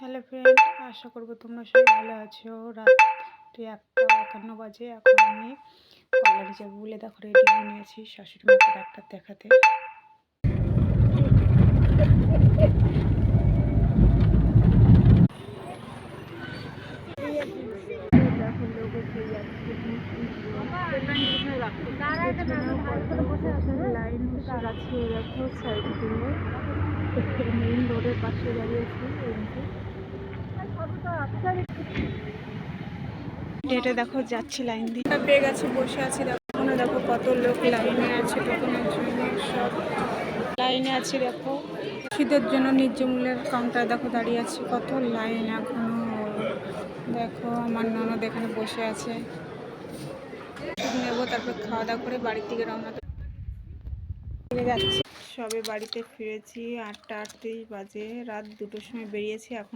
Hello friend, আশা করবো তোমরা সবাই ভালো আছো। রাত্রি 1:51 বাজে। এখন আমি কলারে যাবো বলে দেখো রেডি হয়ে নিয়েছি শাশুড়ি মাকে ডাক্তার দেখাতে। লাইন বসে আছে দেখো সাইড দিয়ে মেইন রোডের পাশে দাঁড়িয়েছি। ডেটে দেখো যাচ্ছি লাইন দিয়ে, পেয়ে গেছি, বসে আছি। দেখো না, দেখো কত লোক লাইনে আছে টোকনের জন্য, সব লাইনে আছে। দেখো শীতের জন্য ন্যায্য মূল্যের কাউন্টার দেখো দাঁড়িয়ে আছে, কত লাইন এখনো। দেখো আমার ননদ এখানে বসে আছে, নেবো তারপর খাওয়া দাওয়া করে বাড়ির দিকে রওনা যাচ্ছি। সবে বাড়িতে ফিরেছি, 8:38 বাজে। রাত 2টোর সময় বেরিয়েছি, এখন